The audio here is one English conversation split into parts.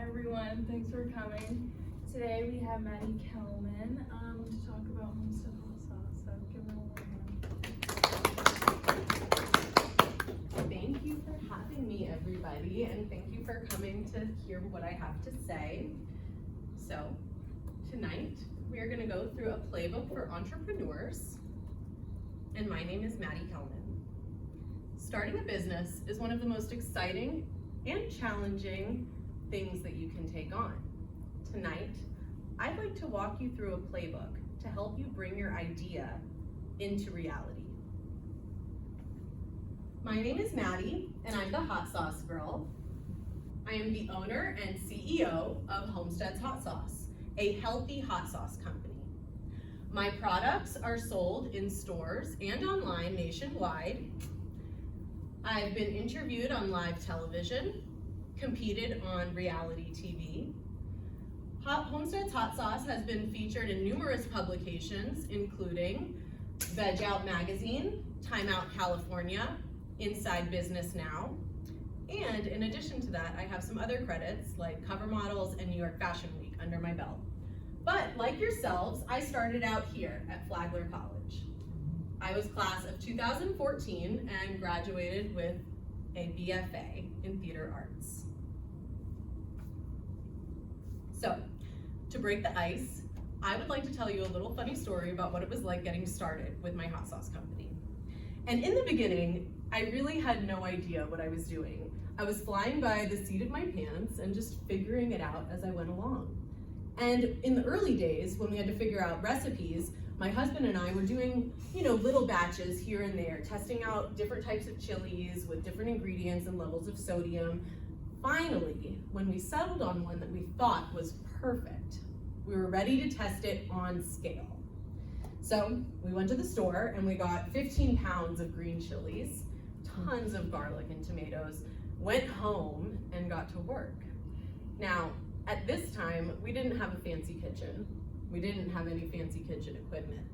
everyone, thanks for coming. Today we have Maddy Kelman to talk about homestead hot sauce, so give her a warm. Thank you for having me, everybody, and thank you for coming to hear what I have to say. So, tonight we are going to go through a playbook for entrepreneurs, and my name is Maddy Kelman. Starting a business is one of the most exciting and challenging things that you can take on. Tonight, I'd like to walk you through a playbook to help you bring your idea into reality. My name is Maddy, and I'm the hot sauce girl. I am the owner and CEO of Homestead's Hot Sauce, a healthy hot sauce company. My products are sold in stores and online nationwide. I've been interviewed on live television, competed on reality TV. Homestead's Hot Sauce has been featured in numerous publications, including Veg Out Magazine, Time Out California, Inside Business Now, and in addition to that, I have some other credits like Cover Models and New York Fashion Week under my belt. But like yourselves, I started out here at Flagler College. I was class of 2014 and graduated with a BFA in theater arts. So, to break the ice, I would like to tell you a little funny story about what it was like getting started with my hot sauce company. And in the beginning, I really had no idea what I was doing. I was flying by the seat of my pants and just figuring it out as I went along. And in the early days, when we had to figure out recipes, my husband and I were doing, little batches here and there, testing out different types of chilies with different ingredients and levels of sodium. Finally, when we settled on one that we thought was perfect, we were ready to test it on scale. So we went to the store and we got 15 pounds of green chilies, tons of garlic and tomatoes, went home and got to work. Now, at this time, we didn't have a fancy kitchen. We didn't have any fancy kitchen equipment.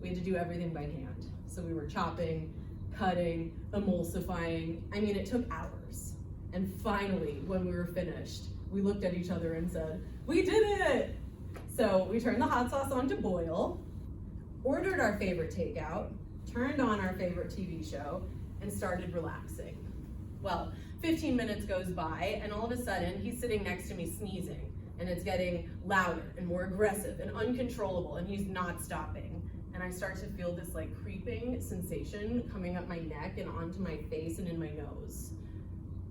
We had to do everything by hand. So we were chopping, cutting, emulsifying. I mean, it took hours. And finally, when we were finished, we looked at each other and said, "We did it!" So we turned the hot sauce on to boil, ordered our favorite takeout, turned on our favorite TV show, and started relaxing. Well, 15 minutes goes by, and all of a sudden, he's sitting next to me sneezing, and it's getting louder and more aggressive and uncontrollable, and he's not stopping. And I start to feel this creeping sensation coming up my neck and onto my face and in my nose.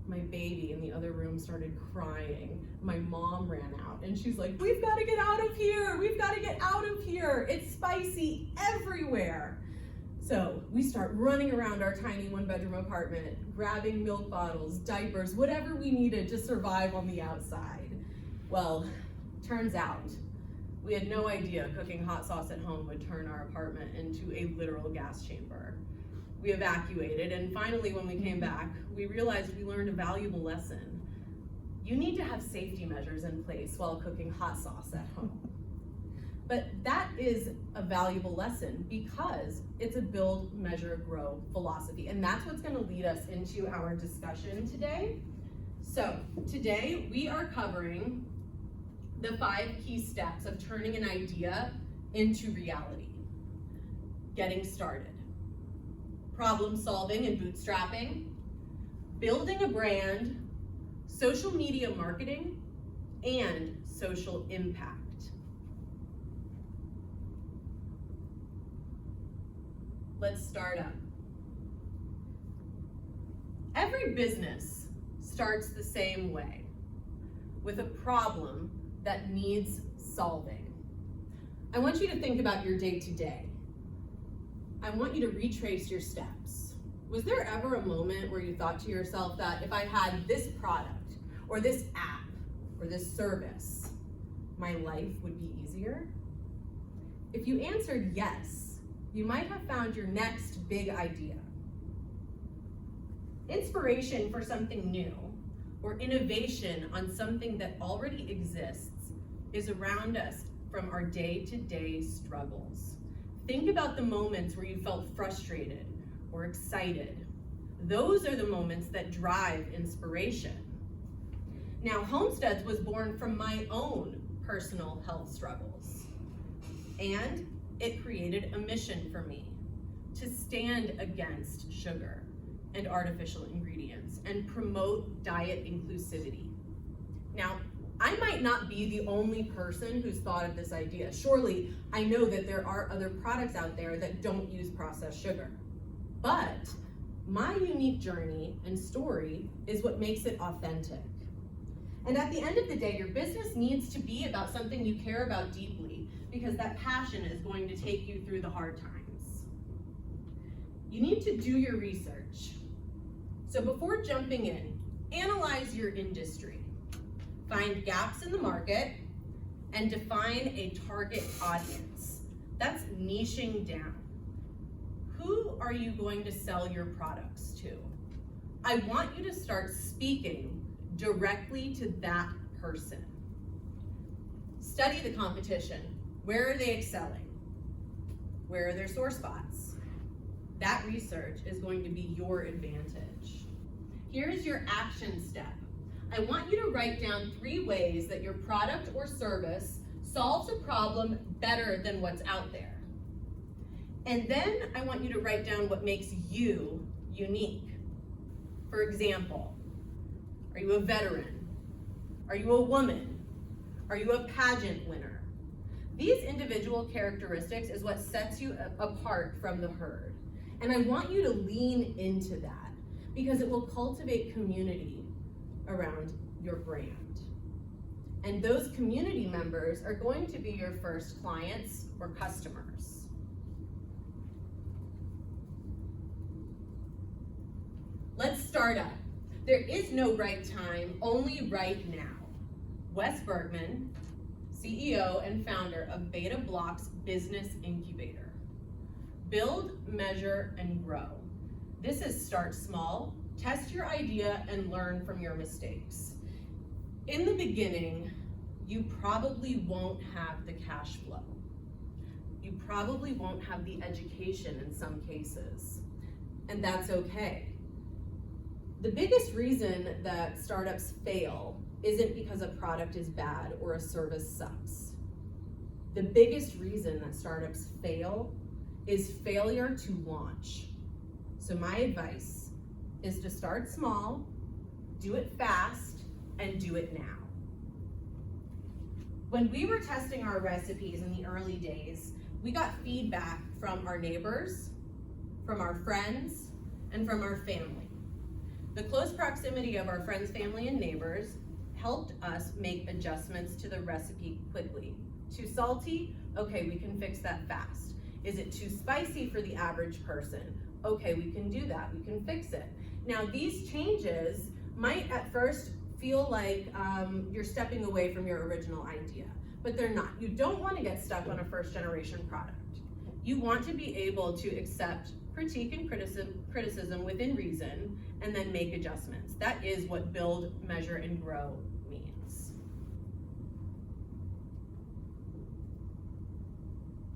My baby in the other room started crying. My mom ran out, and she's like, "We've got to get out of here! We've got to get out of here! It's spicy everywhere!" So we start running around our tiny one-bedroom apartment, grabbing milk bottles, diapers, whatever we needed to survive on the outside. Well, turns out we had no idea cooking hot sauce at home would turn our apartment into a literal gas chamber. We evacuated, and finally when we came back, we realized we learned a valuable lesson. You need to have safety measures in place while cooking hot sauce at home. But that is a valuable lesson because it's a build, measure, grow philosophy. And that's what's gonna lead us into our discussion today. So today we are covering the 5 key steps of turning an idea into reality. Getting started, problem solving and bootstrapping, building a brand, social media marketing, and social impact. Let's start up. Every business starts the same way, with a problem that needs solving. I want you to think about your day-to-day. I want you to retrace your steps. Was there ever a moment where you thought to yourself that if I had this product, or this app, or this service, my life would be easier? If you answered yes, you might have found your next big idea. Inspiration for something new, or innovation on something that already exists, is around us from our day-to-day struggles. Think about the moments where you felt frustrated or excited. Those are the moments that drive inspiration. Now, Homesteads was born from my own personal health struggles, and it created a mission for me to stand against sugar and artificial ingredients and promote diet inclusivity. Now, I might not be the only person who's thought of this idea. Surely, I know that there are other products out there that don't use processed sugar. But my unique journey and story is what makes it authentic. And at the end of the day, your business needs to be about something you care about deeply, because that passion is going to take you through the hard times. You need to do your research. So before jumping in, analyze your industry. Find gaps in the market and define a target audience. That's niching down. Who are you going to sell your products to? I want you to start speaking directly to that person. Study the competition. Where are they excelling? Where are their sore spots? That research is going to be your advantage. Here's your action step. I want you to write down 3 ways that your product or service solves a problem better than what's out there. And then I want you to write down what makes you unique. For example, are you a veteran? Are you a woman? Are you a pageant winner? These individual characteristics is what sets you apart from the herd. And I want you to lean into that because it will cultivate community around your brand. And those community members are going to be your first clients or customers. Let's start up. There is no right time, only right now. Wes Bergman, CEO and founder of Beta Block's Business Incubator. Build, measure, and grow. This is start small, test your idea, and learn from your mistakes. In the beginning, you probably won't have the cash flow. You probably won't have the education in some cases, and that's okay. The biggest reason that startups fail isn't because a product is bad or a service sucks. The biggest reason that startups fail is failure to launch. So my advice is to start small, do it fast, and do it now. When we were testing our recipes in the early days, we got feedback from our neighbors, from our friends, and from our family. The close proximity of our friends, family, and neighbors helped us make adjustments to the recipe quickly. Too salty? Okay, we can fix that fast. Is it too spicy for the average person? Okay, we can do that, we can fix it. Now, these changes might at first feel like you're stepping away from your original idea, but they're not. You don't want to get stuck on a first generation product. You want to be able to accept critique and criticism within reason and then make adjustments. That is what build, measure, and grow means.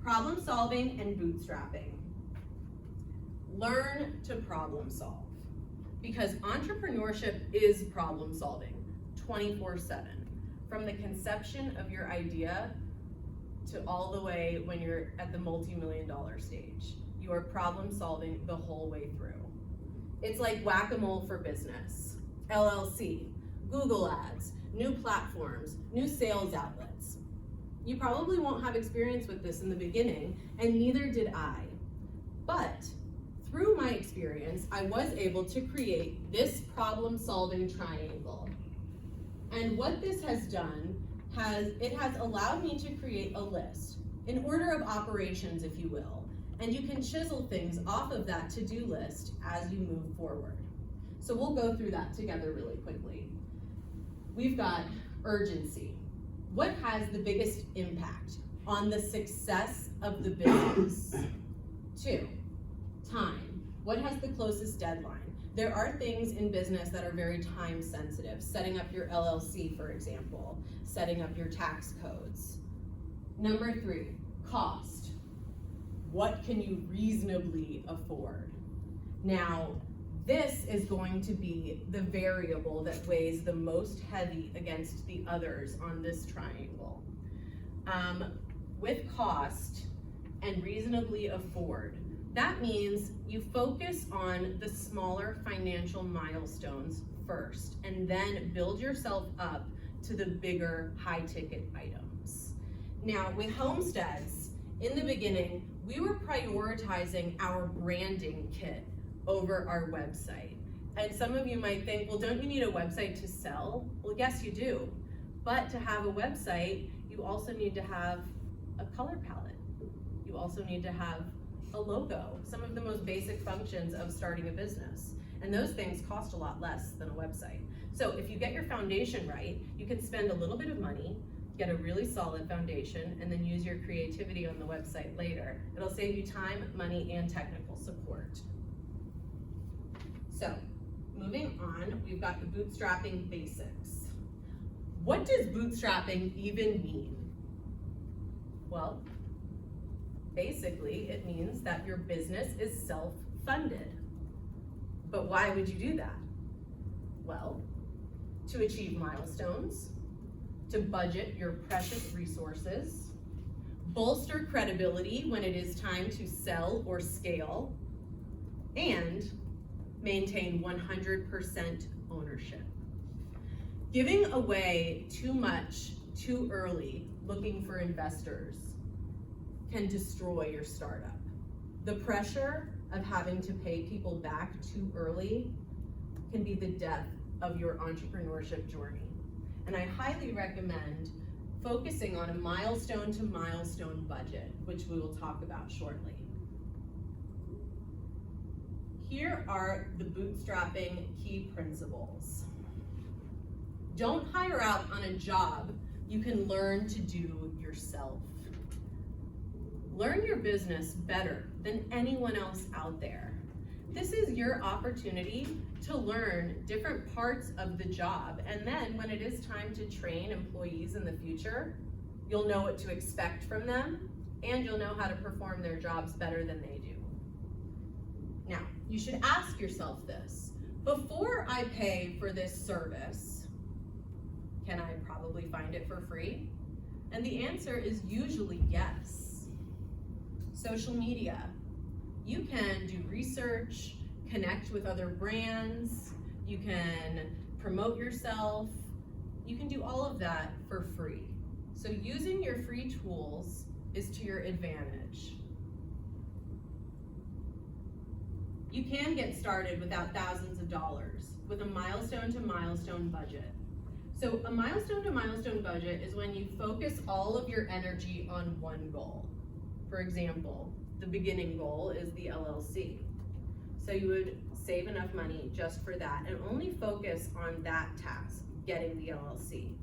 Problem solving and bootstrapping. Learn to problem solve, because entrepreneurship is problem solving 24/7. From the conception of your idea to all the way when you're at the multi-million-dollar stage. You are problem solving the whole way through. It's like whack-a-mole for business. LLC, Google Ads, new platforms, new sales outlets. You probably won't have experience with this in the beginning, and neither did I. But through my experience, I was able to create this problem-solving triangle. And what this has done, it has allowed me to create a list, an order of operations, if you will, and you can chisel things off of that to-do list as you move forward. So we'll go through that together really quickly. We've got urgency. What has the biggest impact on the success of the business? 2, time. What has the closest deadline? There are things in business that are very time sensitive. Setting up your LLC, for example, setting up your tax codes. Number 3, cost. What can you reasonably afford? Now, This is going to be the variable that weighs the most heavy against the others on this triangle. With cost and reasonably afford, that means you focus on the smaller financial milestones first, and then build yourself up to the bigger high-ticket items. Now, with homesteads, in the beginning, we were prioritizing our branding kit over our website. And some of you might think, well, don't you need a website to sell? Well, yes, you do. But to have a website, you also need to have a color palette. You also need to have a logo, some of the most basic functions of starting a business. And those things cost a lot less than a website. So if you get your foundation right, you can spend a little bit of money, get a really solid foundation, and then use your creativity on the website later. It'll save you time, money, and technical support. So, moving on, we've got the bootstrapping basics. What does bootstrapping even mean? Well, basically, it means that your business is self-funded. But why would you do that? Well, to achieve milestones, to budget your precious resources, bolster credibility when it is time to sell or scale, and maintain 100% ownership. Giving away too much too early, looking for investors, can destroy your startup. The pressure of having to pay people back too early can be the death of your entrepreneurship journey. And I highly recommend focusing on a milestone to milestone budget, which we will talk about shortly. Here are the bootstrapping key principles. Don't hire out on a job you can learn to do yourself. Learn your business better than anyone else out there. This is your opportunity to learn different parts of the job, and then when it is time to train employees in the future, you'll know what to expect from them, and you'll know how to perform their jobs better than they do. Now, you should ask yourself this: before I pay for this service, can I probably find it for free? And the answer is usually yes. Social media. You can do research, connect with other brands, you can promote yourself, you can do all of that for free. So using your free tools is to your advantage. You can get started without thousands of dollars with a milestone to milestone budget. So a milestone to milestone budget is when you focus all of your energy on one goal. For example, the beginning goal is the LLC. So you would save enough money just for that and only focus on that task, getting the LLC.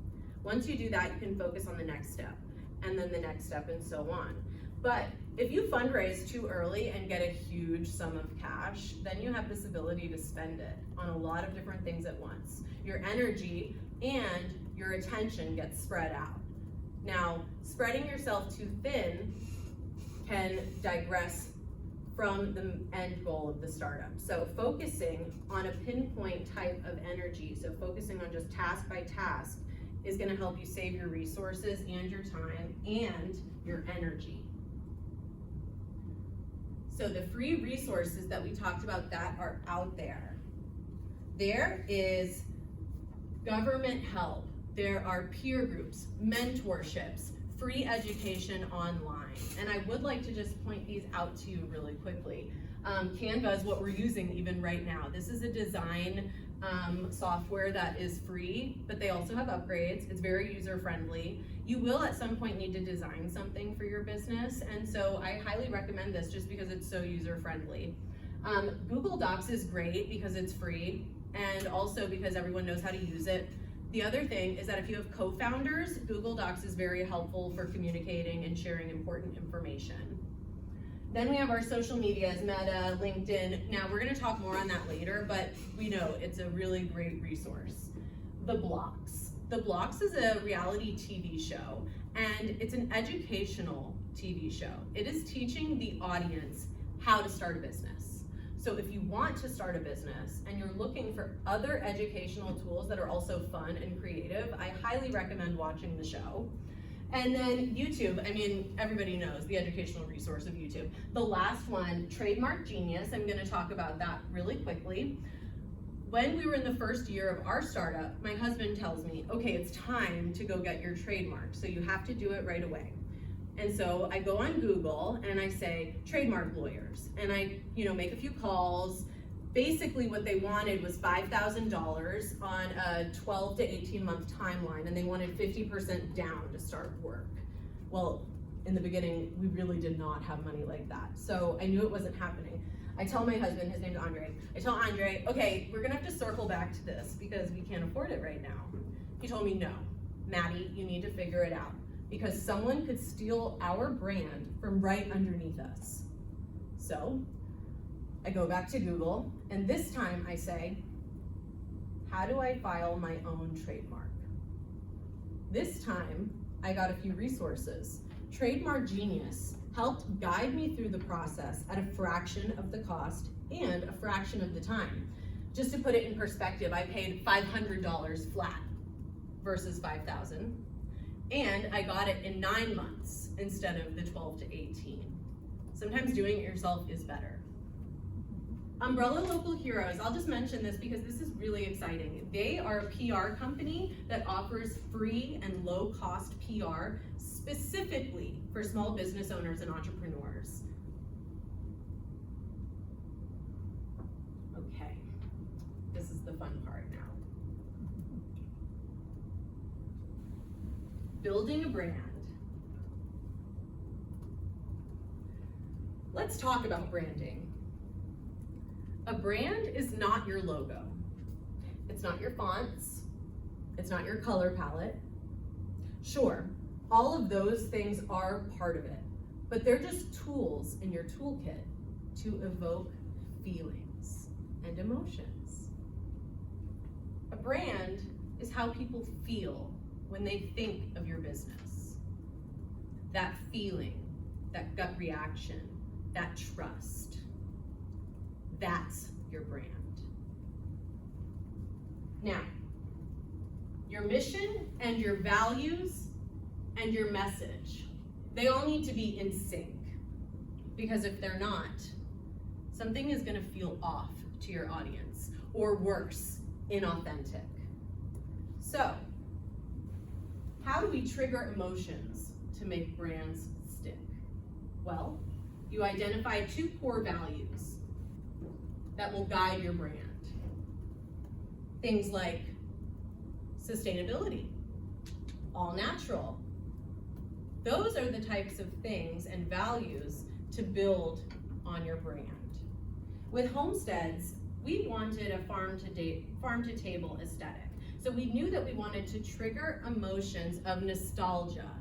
Once you do that, you can focus on the next step, and then the next step, and so on. But if you fundraise too early and get a huge sum of cash, then you have this ability to spend it on a lot of different things at once. Your energy and your attention gets spread out. Now, spreading yourself too thin can digress from the end goal of the startup. So focusing on a pinpoint type of energy, so focusing on just task by task, is gonna help you save your resources and your time and your energy. So the free resources that we talked about that are out there. There is government help. There are peer groups, mentorships, free education online. And I would like to just point these out to you really quickly. Canva is what we're using even right now. This is a design software that is free, but they also have upgrades. It's very user-friendly. You will at some point need to design something for your business, and so I highly recommend this just because it's so user-friendly. Google Docs is great because it's free, and also because everyone knows how to use it. The other thing is that if you have co-founders, Google Docs is very helpful for communicating and sharing important information. Then we have our social medias, Meta, LinkedIn. Now we're gonna talk more on that later, but we know it's a really great resource. The Blocks. The Blocks is a reality TV show, and it's an educational TV show. It is teaching the audience how to start a business. So if you want to start a business and you're looking for other educational tools that are also fun and creative, I highly recommend watching the show. And then YouTube, I mean, everybody knows the educational resource of YouTube. The last one, Trademark Genius, I'm gonna talk about that really quickly. When we were in the first year of our startup, my husband tells me, okay, it's time to go get your trademark, so you have to do it right away. And so I go on Google and I say, trademark lawyers, and I make a few calls. Basically what they wanted was $5,000 on a 12 to 18 month timeline, and they wanted 50% down to start work. Well, in the beginning, we really did not have money like that. So I knew it wasn't happening. I tell my husband, his name's Andre, I tell Andre, okay, we're gonna have to circle back to this because we can't afford it right now. He told me, no, Maddy, you need to figure it out because someone could steal our brand from right underneath us. So I go back to Google, and this time I say, how do I file my own trademark? This time, I got a few resources. Trademark Genius helped guide me through the process at a fraction of the cost and a fraction of the time. Just to put it in perspective, I paid $500 flat versus $5,000, and I got it in 9 months instead of the 12 to 18. Sometimes doing it yourself is better. Umbrella Local Heroes, I'll just mention this because this is really exciting. They are a PR company that offers free and low-cost PR specifically for small business owners and entrepreneurs. Okay, this is the fun part now. Building a brand. Let's talk about branding. A brand is not your logo. It's not your fonts. It's not your color palette. Sure, all of those things are part of it, but they're just tools in your toolkit to evoke feelings and emotions. A brand is how people feel when they think of your business. That feeling, that gut reaction, that trust. That's your brand. Now, your mission and your values and your message, they all need to be in sync. Because if they're not, something is gonna feel off to your audience, or worse, inauthentic. So, how do we trigger emotions to make brands stick? Well, you identify 2 core values that will guide your brand. Things like sustainability, all natural. Those are the types of things and values to build on your brand. With homesteads, we wanted a farm to table aesthetic. So we knew that we wanted to trigger emotions of nostalgia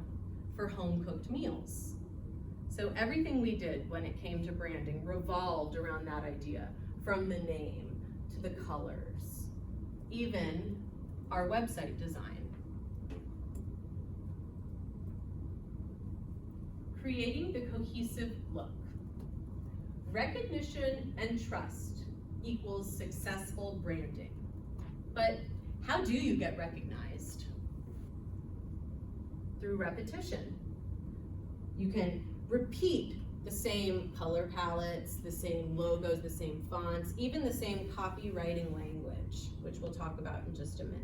for home cooked meals. So everything we did when it came to branding revolved around that idea, from the name to the colors, even our website design. Creating the cohesive look. Recognition and trust equals successful branding. But how do you get recognized? Through repetition. You can repeat the same color palettes, the same logos, the same fonts, even the same copywriting language, which we'll talk about in just a minute.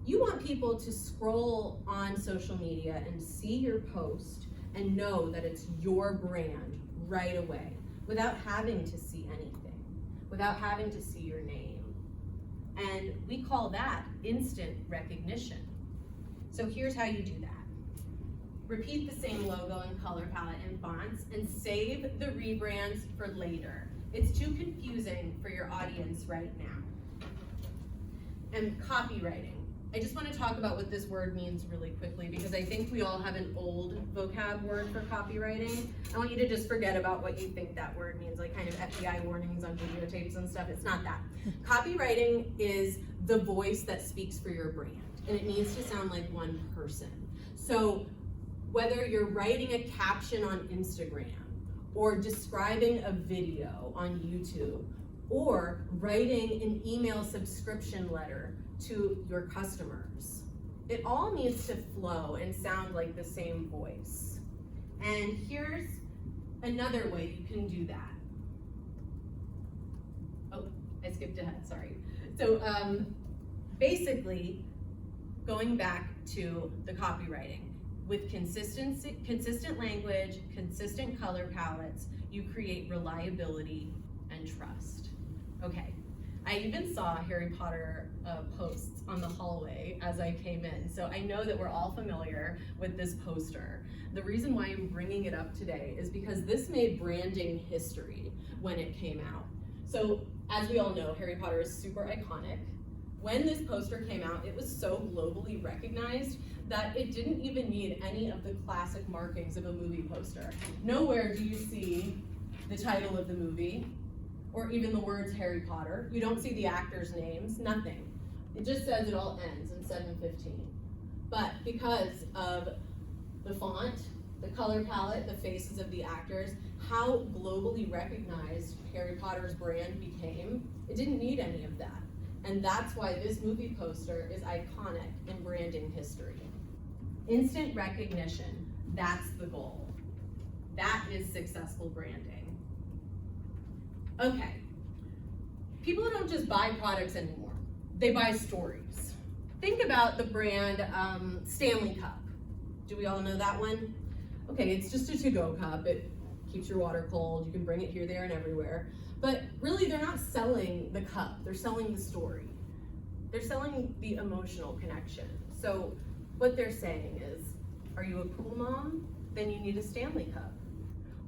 You want people to scroll on social media and see your post and know that it's your brand right away, without having to see anything, without having to see your name. And we call that instant recognition. So here's how you do that. Repeat the same logo and color palette and fonts, and save the rebrands for later. It's too confusing for your audience right now. And copywriting. I just want to talk about what this word means really quickly because I think we all have an old vocab word for copywriting. I want you to just forget about what you think that word means, like kind of FBI warnings on videotapes and stuff. It's not that. Copywriting is the voice that speaks for your brand, and it needs to sound like one person. So whether you're writing a caption on Instagram, or describing a video on YouTube, or writing an email subscription letter to your customers. It all needs to flow and sound like the same voice. And here's another way you can do that. Oh, I skipped ahead, sorry. So basically, going back to the copywriting, with consistent language, consistent color palettes, you create reliability and trust. Okay, I even saw Harry Potter posts on the hallway as I came in, so I know that we're all familiar with this poster. The reason why I'm bringing it up today is because this made branding history when it came out. So as we all know, Harry Potter is super iconic. When this poster came out, it was so globally recognized that it didn't even need any of the classic markings of a movie poster. Nowhere do you see the title of the movie, or even the words Harry Potter. You don't see the actors' names, nothing. It just says it all ends in 7:15. But because of the font, the color palette, the faces of the actors, how globally recognized Harry Potter's brand became, it didn't need any of that. And that's why this movie poster is iconic in branding history. Instant recognition, that's the goal. That is successful branding. Okay, people don't just buy products anymore, they buy stories. Think about the brand Stanley Cup. Do we all know that one? Okay, it's just a to-go cup. It keeps your water cold. You can bring it here, there, and everywhere. But really, they're not selling the cup. They're selling the story. They're selling the emotional connection. So what they're saying is, are you a pool mom? Then you need a Stanley Cup.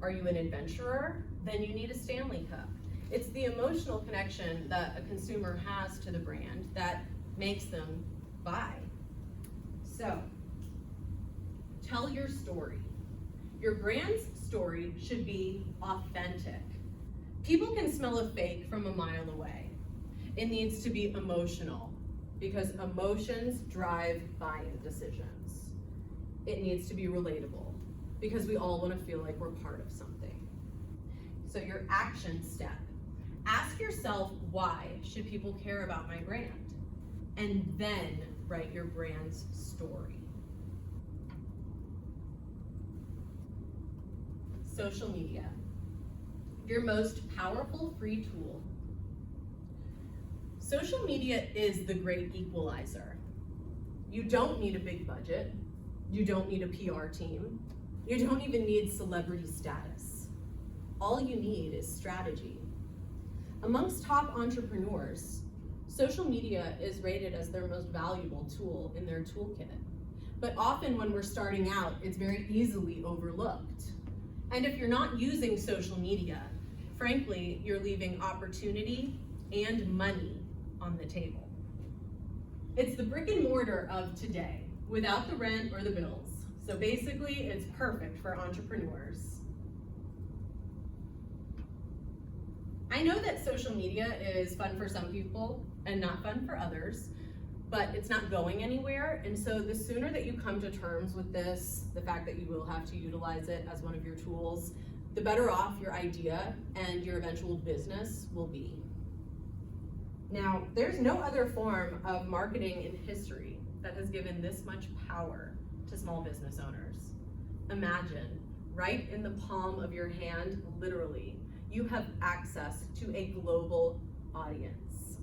Are you an adventurer? Then you need a Stanley Cup. It's the emotional connection that a consumer has to the brand that makes them buy. So, tell your story. Your brand's story should be authentic. People can smell a fake from a mile away. It needs to be emotional because emotions drive buying decisions. It needs to be relatable because we all want to feel like we're part of something. So your action step, ask yourself, why should people care about my brand? And then write your brand's story. Social media, your most powerful free tool. Social media is the great equalizer. You don't need a big budget. You don't need a PR team. You don't even need celebrity status. All you need is strategy. Amongst top entrepreneurs, social media is rated as their most valuable tool in their toolkit. But often when we're starting out, it's very easily overlooked. And if you're not using social media, frankly, you're leaving opportunity and money on the table. It's the brick and mortar of today, without the rent or the bills. So basically, it's perfect for entrepreneurs. I know that social media is fun for some people and not fun for others, but it's not going anywhere. And so the sooner that you come to terms with this, the fact that you will have to utilize it as one of your tools, the better off your idea and your eventual business will be. Now, there's no other form of marketing in history that has given this much power to small business owners. Imagine, right in the palm of your hand, literally, you have access to a global audience.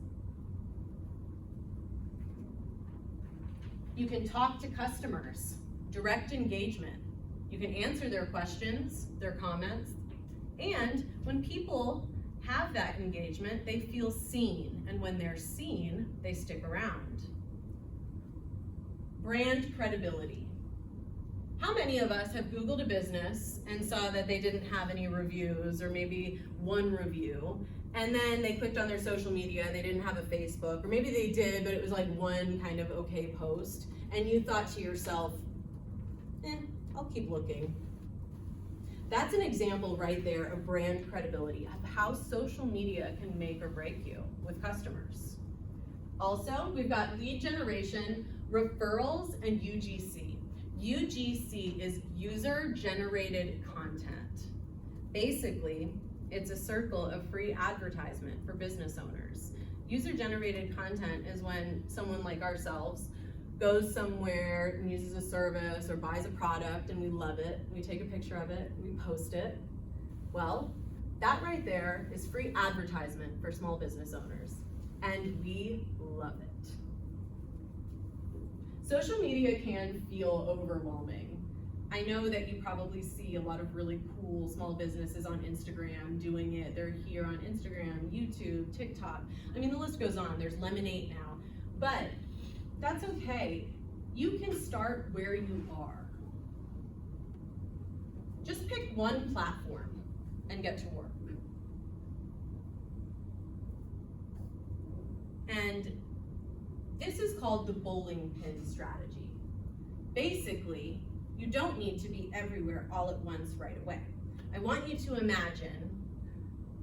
You can talk to customers, direct engagement. You can answer their questions, their comments, and when people have that engagement, they feel seen, and when they're seen, they stick around. Brand credibility. How many of us have Googled a business and saw that they didn't have any reviews, or maybe one review, and then they clicked on their social media and they didn't have a Facebook, or maybe they did, but it was like one kind of okay post, and you thought to yourself, I'll keep looking. That's an example right there of brand credibility, of how social media can make or break you with customers. Also, we've got lead generation, referrals, and UGC. UGC is user-generated content. Basically, it's a circle of free advertisement for business owners. User-generated content is when someone like ourselves goes somewhere and uses a service or buys a product and we love it, we take a picture of it, we post it. Well, that right there is free advertisement for small business owners, and we love it. Social media can feel overwhelming. I know that you probably see a lot of really cool small businesses on Instagram doing it. They're here on Instagram, YouTube, TikTok. I mean, the list goes on. There's Lemonade now. But that's okay. You can start where you are. Just pick one platform and get to work. And this is called the bowling pin strategy. Basically, you don't need to be everywhere all at once right away. I want you to imagine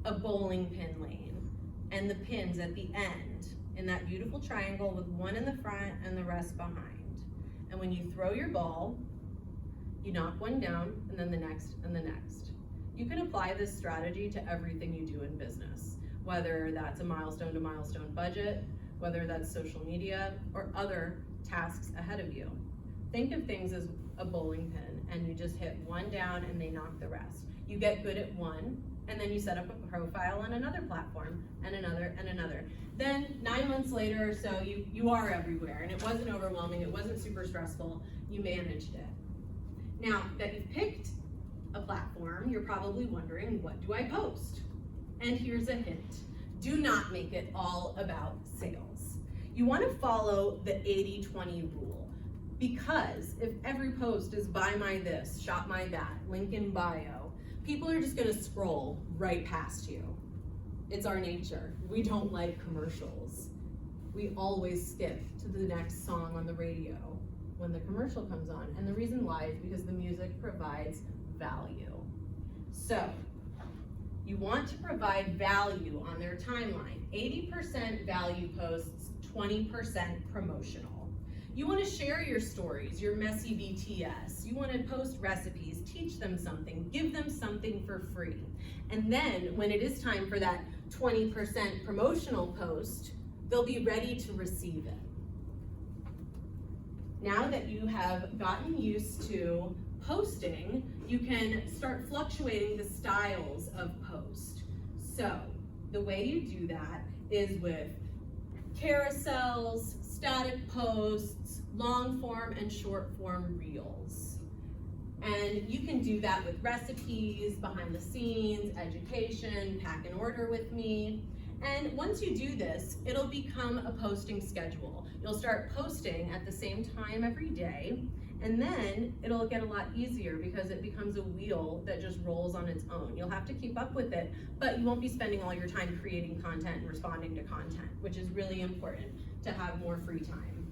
a bowling pin lane and the pins at the end in that beautiful triangle with one in the front and the rest behind. And when you throw your ball, you knock one down and then the next and the next. You can apply this strategy to everything you do in business, whether that's a milestone to milestone budget, whether that's social media or other tasks ahead of you. Think of things as a bowling pin and you just hit one down and they knock the rest. You get good at one and then you set up a profile on another platform and another and another. Then 9 months later or so, you are everywhere and it wasn't overwhelming, it wasn't super stressful, you managed it. Now that you've picked a platform, you're probably wondering, what do I post? And here's a hint. Do not make it all about sales. You want to follow the 80-20 rule. Because if every post is buy my this, shop my that, link in bio, people are just gonna scroll right past you. It's our nature. We don't like commercials. We always skip to the next song on the radio when the commercial comes on. And the reason why is because the music provides value. So, you want to provide value on their timeline. 80% value posts, 20% promotional. You want to share your stories, your messy BTS. You want to post recipes, teach them something, give them something for free. And then when it is time for that 20% promotional post, they'll be ready to receive it. Now that you have gotten used to posting, you can start fluctuating the styles of post. So the way you do that is with carousels, static posts, long form and short form reels. And you can do that with recipes, behind the scenes, education, pack and order with me. And once you do this, it'll become a posting schedule. You'll start posting at the same time every day, and then it'll get a lot easier because it becomes a wheel that just rolls on its own. You'll have to keep up with it, but you won't be spending all your time creating content and responding to content, which is really important to have more free time.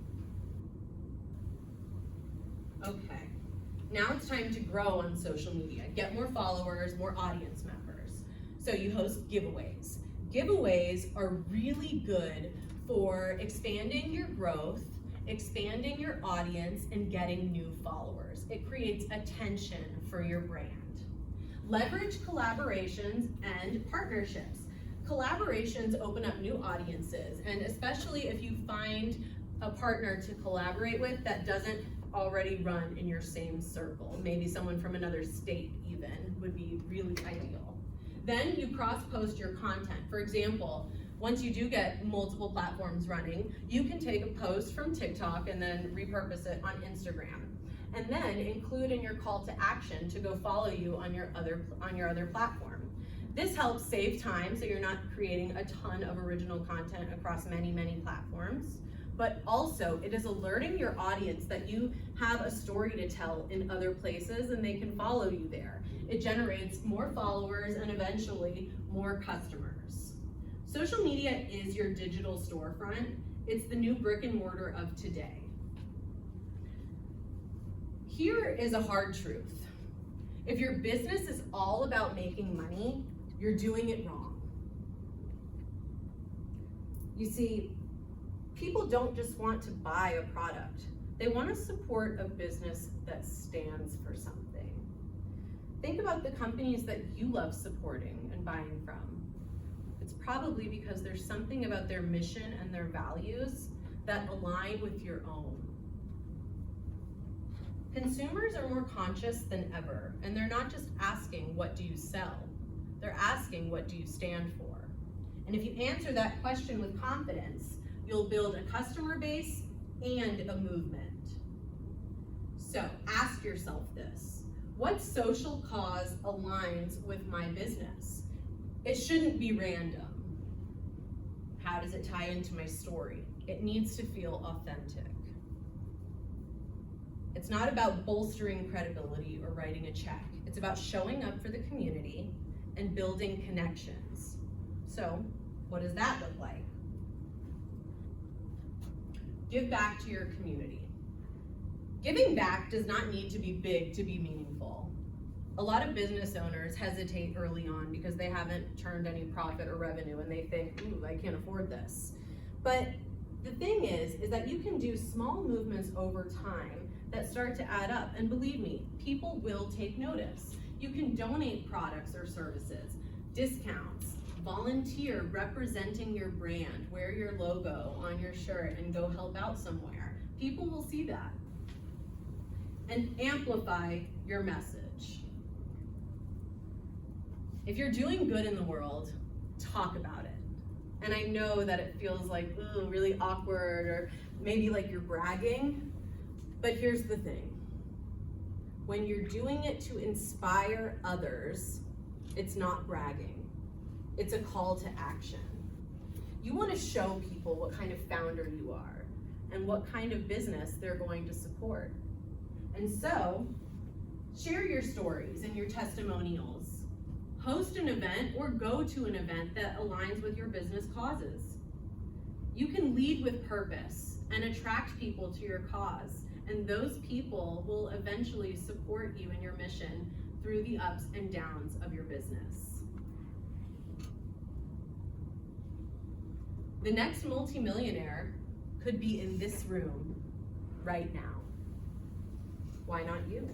Okay, now it's time to grow on social media. Get more followers, more audience members. So you host giveaways. Giveaways are really good for expanding your growth, expanding your audience, and getting new followers. It creates attention for your brand. Leverage collaborations and partnerships. Collaborations open up new audiences, and especially if you find a partner to collaborate with that doesn't already run in your same circle. Maybe someone from another state even would be really ideal. Then you cross-post your content. For example, once you do get multiple platforms running, you can take a post from TikTok and then repurpose it on Instagram. And then include in your call to action to go follow you on your other platform. This helps save time so you're not creating a ton of original content across many, many platforms. But also it is alerting your audience that you have a story to tell in other places and they can follow you there. It generates more followers and eventually more customers. Social media is your digital storefront. It's the new brick and mortar of today. Here is a hard truth. If your business is all about making money, you're doing it wrong. You see, people don't just want to buy a product. They want to support a business that stands for something. Think about the companies that you love supporting and buying from. It's probably because there's something about their mission and their values that align with your own. Consumers are more conscious than ever, and they're not just asking, what do you sell? They're asking, what do you stand for? And if you answer that question with confidence, you'll build a customer base and a movement. So ask yourself this: what social cause aligns with my business? It shouldn't be random. How does it tie into my story? It needs to feel authentic. It's not about bolstering credibility or writing a check. It's about showing up for the community and building connections. So, what does that look like? Give back to your community. Giving back does not need to be big to be meaningful. A lot of business owners hesitate early on because they haven't turned any profit or revenue and they think, ooh, I can't afford this. But the thing is that you can do small movements over time that start to add up. And believe me, people will take notice. You can donate products or services, discounts, volunteer representing your brand, wear your logo on your shirt and go help out somewhere. People will see that. And amplify your message. If you're doing good in the world, talk about it. And I know that it feels like, ooh, really awkward, or maybe like you're bragging, but here's the thing. When you're doing it to inspire others, it's not bragging. It's a call to action. You want to show people what kind of founder you are and what kind of business they're going to support. And so, share your stories and your testimonials. Host an event or go to an event that aligns with your business causes. You can lead with purpose and attract people to your cause, and those people will eventually support you in your mission through the ups and downs of your business. The next multimillionaire could be in this room right now. Why not you?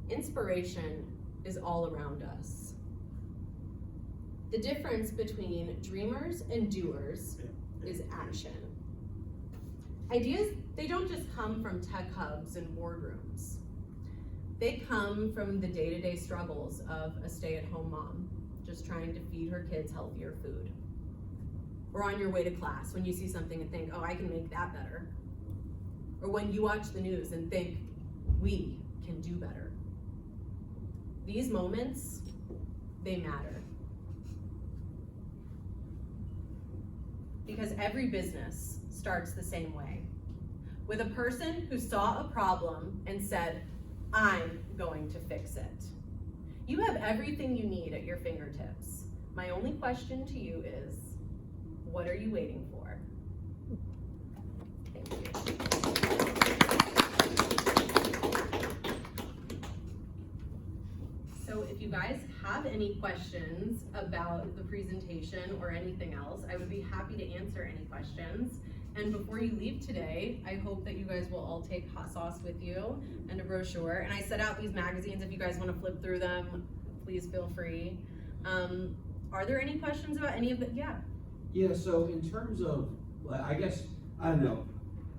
Inspiration is all around us. The difference between dreamers and doers is action. Ideas, they don't just come from tech hubs and boardrooms. They come from the day-to-day struggles of a stay-at-home mom, just trying to feed her kids healthier food. Or on your way to class when you see something and think, oh, I can make that better. Or when you watch the news and think, we can do better. These moments, they matter. Because every business starts the same way. With a person who saw a problem and said, I'm going to fix it. You have everything you need at your fingertips. My only question to you is, what are you waiting for? Thank you. So if you guys have any questions about the presentation or anything else, I would be happy to answer any questions. And before you leave today, I hope that you guys will all take hot sauce with you and a brochure. And I set out these magazines if you guys want to flip through them, please feel free. Are there any questions about any of it? Yeah. Yeah, so in terms of, I guess, I don't know,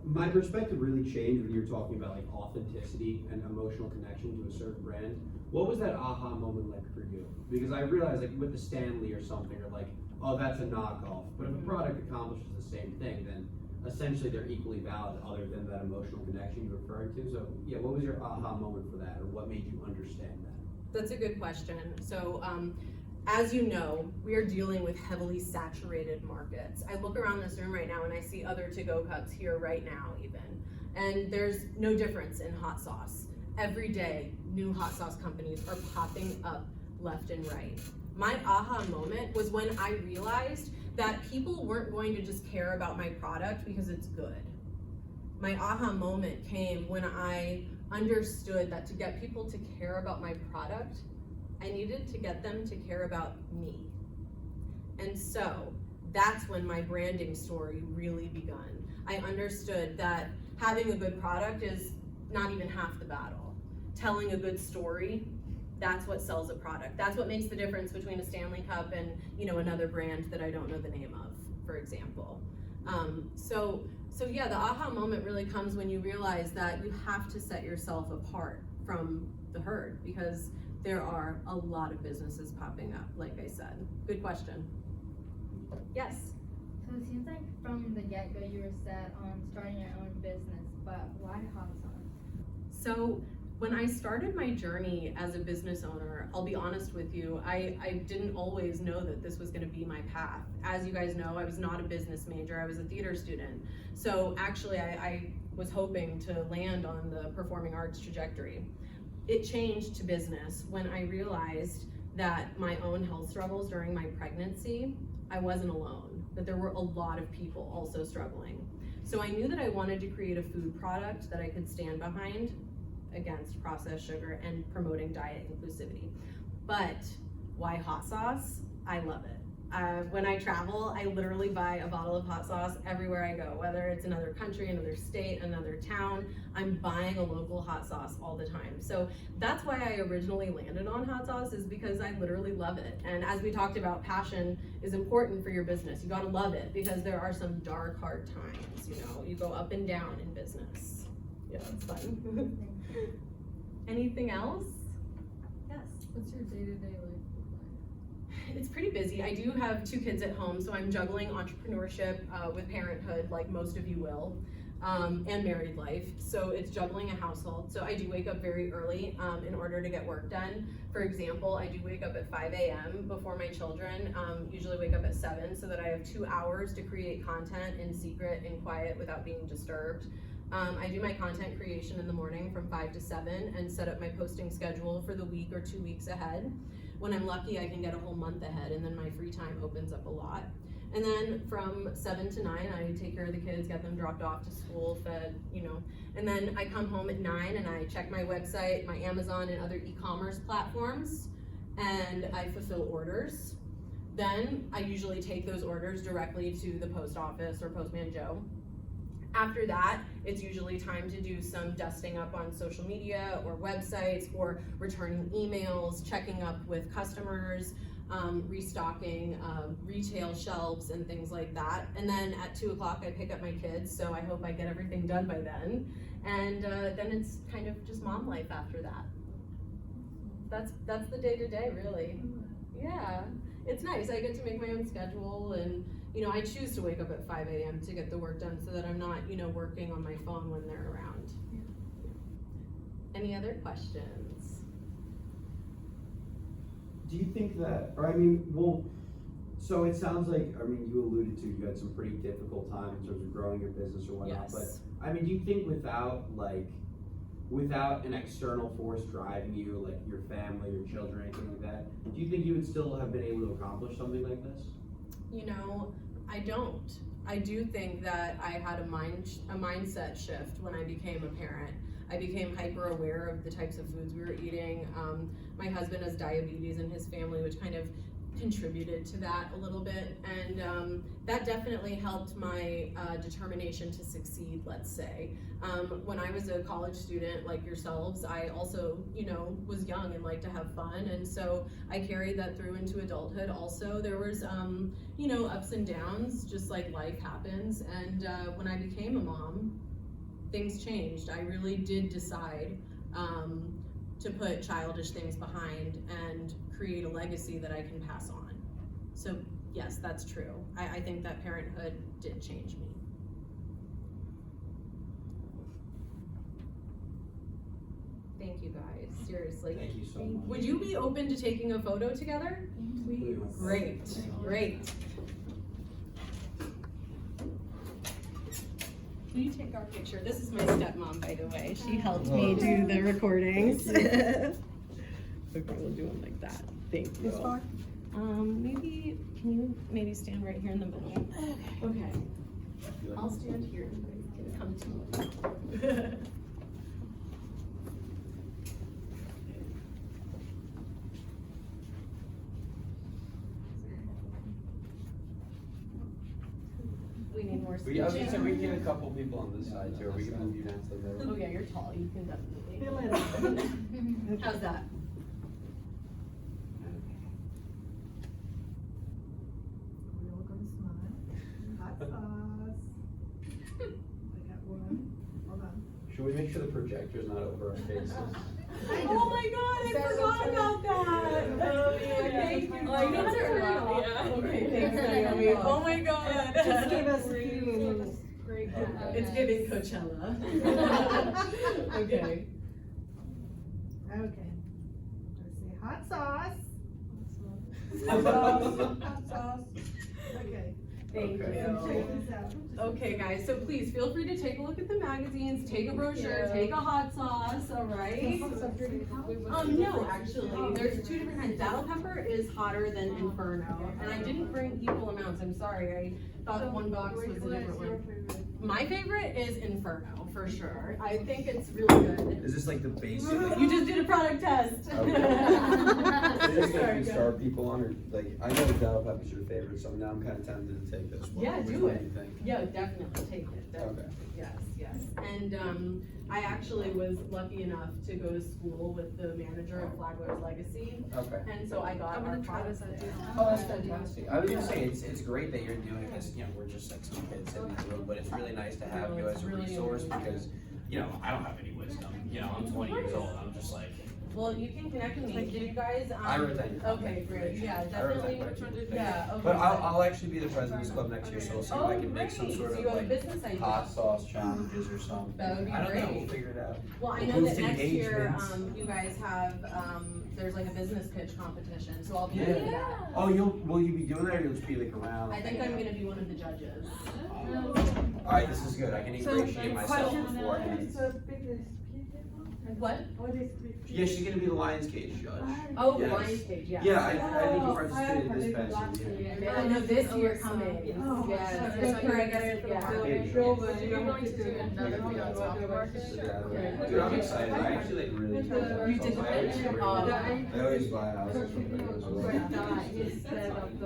my perspective really changed when you were talking about like authenticity and emotional connection to a certain brand. What was that aha moment like for you? Because I realized like with the Stanley or something, or like, oh, that's a knockoff. But if a product accomplishes the same thing, then essentially they're equally valid other than that emotional connection you're referring to. So yeah, what was your aha moment for that, or what made you understand that? That's a good question. So as you know, we are dealing with heavily saturated markets. I look around this room right now and I see other to-go cups here right now even. And there's no difference in hot sauce. Every day, new hot sauce companies are popping up left and right. My aha moment was when I realized that people weren't going to just care about my product because it's good. My aha moment came when I understood that to get people to care about my product, I needed to get them to care about me. And so that's when my branding story really begun. I understood that having a good product is not even half the battle. telling a good story, that's what sells a product. That's what makes the difference between a Stanley Cup and, you know, another brand that I don't know the name of, for example. So yeah, the aha moment really comes when you realize that you have to set yourself apart from the herd, because there are a lot of businesses popping up, like I said. Good question. Yes? So it seems like from the get-go you were set on starting your own business, but why hot sauce? So when I started my journey as a business owner, I'll be honest with you, I didn't always know that this was gonna be my path. As you guys know, I was not a business major, I was a theater student. So actually I was hoping to land on the performing arts trajectory. It changed to business when I realized that my own health struggles during my pregnancy, I wasn't alone, that there were a lot of people also struggling. So I knew that I wanted to create a food product that I could stand behind against processed sugar and promoting diet inclusivity. But why hot sauce? I love it. When I travel, I literally buy a bottle of hot sauce everywhere I go, whether it's another country, another state, another town, I'm buying a local hot sauce all the time. So that's why I originally landed on hot sauce, is because I literally love it. And as we talked about, passion is important for your business. You gotta love it, because there are some dark, hard times, you know, you go up and down in business. Yeah, it's fun. Anything else? Yes. What's your day-to-day life look It's pretty busy. I do have 2 kids at home, so I'm juggling entrepreneurship with parenthood, like most of you will, and married life. So it's juggling a household. So I do wake up very early in order to get work done. For example, I do wake up at 5 a.m. before my children, usually wake up at 7, so that I have 2 hours to create content in secret and quiet without being disturbed. I do my content creation in the morning from 5 to 7 and set up my posting schedule for the week or 2 weeks ahead. When I'm lucky, I can get a whole month ahead, and then my free time opens up a lot. And then from 7 to 9, I take care of the kids, get them dropped off to school, fed, you know. And then I come home at 9 and I check my website, my Amazon and other e-commerce platforms, and I fulfill orders. Then I usually take those orders directly to the post office or Postman Joe. After that, it's usually time to do some dusting up on social media or websites, or returning emails, checking up with customers, restocking retail shelves and things like that. And then at 2 o'clock I pick up my kids, so I hope I get everything done by then. And then it's kind of just mom life after that. That's the day-to-day, really. Yeah, it's nice. I get to make my own schedule, and you know, I choose to wake up at 5 a.m. to get the work done, so that I'm not, you know, working on my phone when they're around. Any other questions? Do you think that, or I mean, well, so it sounds like, I mean, you alluded to, you had some pretty difficult time in terms of growing your business or whatnot, Yes. but I mean, do you think without an external force driving you, like your family, your children, anything like that, do you think you would still have been able to accomplish something like this? You know, I don't. I do think that I had a mindset shift when I became a parent. I became hyper aware of the types of foods we were eating. My husband has diabetes in his family, which kind of contributed to that a little bit, and that definitely helped my determination to succeed, let's say. When I was a college student like yourselves, I also, you know, was young and liked to have fun, and so I carried that through into adulthood also. There was, you know, ups and downs, just like life happens, and when I became a mom, things changed. I really did decide to put childish things behind and create a legacy that I can pass on. So yes, that's true. I think that parenthood did change me. Thank you guys, seriously. Thank you so much. Would you be open to taking a photo together? Please. Great, great. Can you take our picture? This is my stepmom, by the way. She helped me do the recordings. Okay, we'll do them like that. Thank you. Maybe, can you maybe stand right here in the middle? Okay. I'll stand here. You guys can come to me. We need more course. I was gonna say, we can get a couple people on this side too, or we can move you down to the middle. Oh yeah, you're tall, you can definitely. How's that? We all gonna smile. Hot sauce. I got one. Hold on. Should we make sure the projector's not over our faces? Oh my god, I forgot about that. Oh yeah, thank you. Oh, you guys are loud, yeah. Okay, thanks Naomi. Oh my god. Just give us a few. Great. It's giving Coachella. Okay. Okay. Let's see, hot sauce. Hot sauce. Hot sauce. Okay. Thank Okay. you. Check this out. Okay guys, so please feel free to take a look at the magazines, take a brochure, take a hot sauce, alright? No, actually, there's two different kinds. Battle pepper is hotter than Inferno, and I didn't bring equal amounts, I'm sorry, I thought one box was a different one. My favorite is Inferno, for sure. I think it's really good. Is this like the basic? You just did a product test. Okay. Is this Sorry, like go. star people on, or like, I know Battle Pepper's your favorite, so now I'm kinda tempted to take this one. Yeah, Which do one it. you think? Yeah, definitely take it. Definitely. Okay. Yes. And I actually was lucky enough to go to school with the manager of Flagler's Legacy, Okay. and so I got I'm our gonna try products this out there. too. Oh, that's fantastic. I was gonna say, it's great that you're doing this, you know, we're just like some kids in the room, but it's really nice to have you as a resource because, you know, I don't have any wisdom. You know, I'm 20 years old, I'm just like, Well, you can connect with me. Do you guys? I wrote that in your Okay, great. Yeah, I wrote that definitely. right. Yeah. Okay. But I'll actually be the president's club next year, so we'll see if I Oh, can make some great. sort So of you have a like business idea. hot sauce challenges or something. That would be I don't know, great. we'll figure it out. Well, I We'll know that boost next year, engagements. you guys have, there's like a business pitch competition, so I'll be Yeah. doing that. Oh, will you be doing that or you'll just be like around? I think I'm gonna be one of the judges. Alright, this is good, I can ingratiate myself beforehand. What? Yeah, she's gonna be the Lionsgate judge. Oh, Yes. Lions Cage, yeah. Yeah, I think you participated this past year. Yeah, no, this year coming. Oh, Yes, sorry. this year, I guess, Yeah. yeah. You're going to do another video on top of market? Dude, I'm excited, I actually like really enjoy that. You did the pitch? I always buy houses from there as well.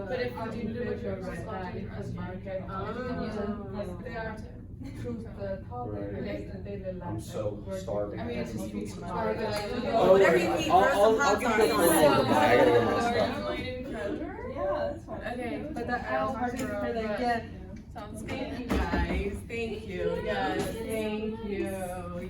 But if you do the video, just watch it as market. Oh. They are too. Right. I'm so starving. I mean, it's just Eat some tomorrow. tomorrow. Oh, whatever you eat, throw some hot give you a sauce full on order, but I gotta get my stuff. Yeah, that's fine. Okay, but I'll participate again. Sounds Thank good. you guys, thank you, yes, thank you,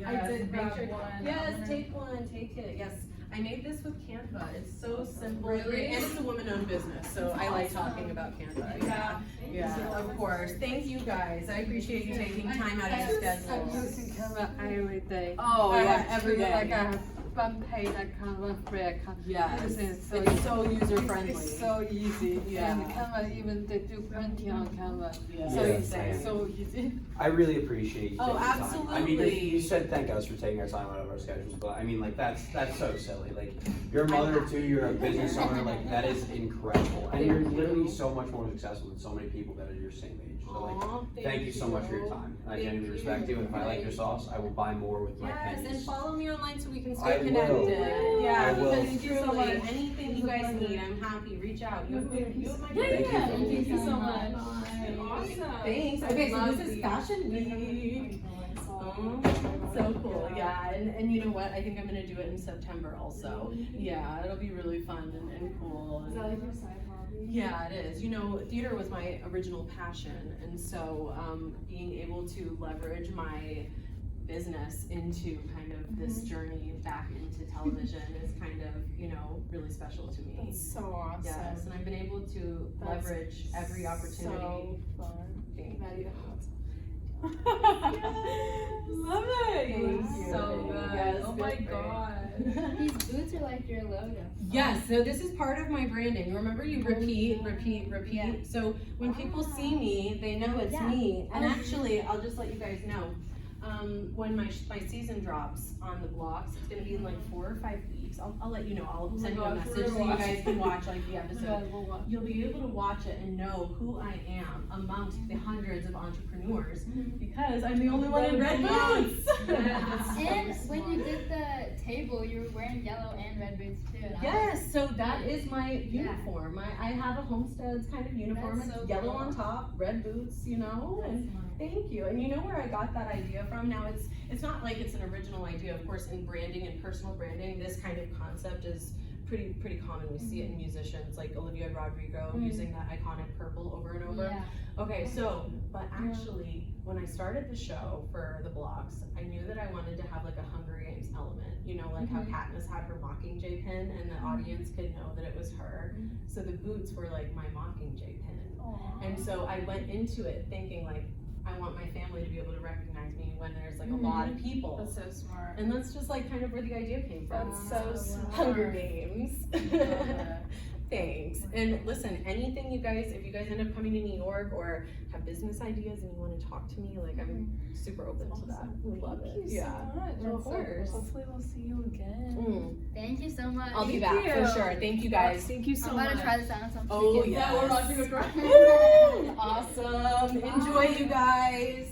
yes. I did make sure one. Yes, take one, take it, yes. I made this with Canva, it's so simple. Really? And it's a woman-owned business, so I like talking about Canva, yeah. Yeah, of course, thank you guys, I appreciate you taking time out of your schedule. I'm using Canva every day. Oh, yeah, every day. Like I have one page I Canva free account. Yes, It's so it's so user-friendly. It's so easy. Yeah. And Canva, even they do printing on Canva. Yeah. So Yeah, it's same. so easy. I really appreciate you Oh, taking time. I mean, absolutely. you said thank us for taking our time out of our schedules, but I mean, like, that's so silly. Like, you're a mother too, you're a business owner, like, that is incredible. And you're literally so much more successful than so many people that are your same age. So, like, Aw, thank you so much for your time. I Thank genuinely you. respect you, and if I like your sauce, I will buy more with my Yes, and pennies. follow me online so we can I stay will. connected. Yeah, I will. because Thank you so truly, much. anything you guys need, I'm happy. Reach out. You have my Thank you. Thank you so much. Awesome. Thanks. Okay, so this is Fashion Week. So cool, yeah, and you know what? I think I'm gonna do it in September also. Yeah, it'll be really fun and cool. Is that like your side hobby? Yeah, it is. You know, theater was my original passion, and so being able to leverage my business into kind of this journey back into television is kind of, you know, really special to me. That's so awesome. Yes, and I've been able to That's leverage every opportunity. So fun. Thank Maddie, you. the hot sauce. Love it. Thank Thank you. So good. Yes, Oh my good, God. great. These boots are like your logo. Yes, so this is part of my branding. Remember, you repeat. Yeah. So when people see me, they know it's Yeah. me. And actually, I'll just let you guys know, when my season drops on the blocks, it's gonna be in like 4 or 5 weeks. I'll let you know. I'll Oh my send you a gosh, message we're so you gonna guys watch. can watch like the episode. Yeah, we'll watch. You'll be able to watch it and know who I am amongst the hundreds of entrepreneurs because I'm the only one in red boots. And when you did the table, you were wearing yellow and red boots too. and I was Yes, so that is my uniform. I have a Homesteads kind of uniform. That's It's so yellow cool. on top, red boots, you know, like, and "That's smart." Thank you. And you know where I got that idea from? Now it's not like it's an original idea. Of course, in branding and personal branding, this kind of concept is pretty common. We see it in musicians like Olivia Rodrigo using that iconic purple over and over. Yeah. Okay, so, but actually, when I started the show for the blocks, I knew that I wanted to have like a Hunger Games element. You know, like how Katniss had her Mockingjay pin and the audience could know that it was her. So the boots were like my Mockingjay pin. And so I went into it thinking like, I want my family to be able to recognize me when there's like a lot of people. That's so smart. And that's just like kind of where the idea came from. That's so smart. Hunger Games. it. Thanks. And listen, anything you guys, if you guys end up coming to New York or have business ideas and you want to talk to me, like I'm super open to that. We love it. Thank you Yeah. so much. Of course. Hopefully we'll see you again. Thank you so much. I'll be Thank back for you. sure. Thank you guys. Thank you so I'm much. about to try this out on some Oh chicken. yeah. we're watching a Woo! Awesome. Enjoy you guys.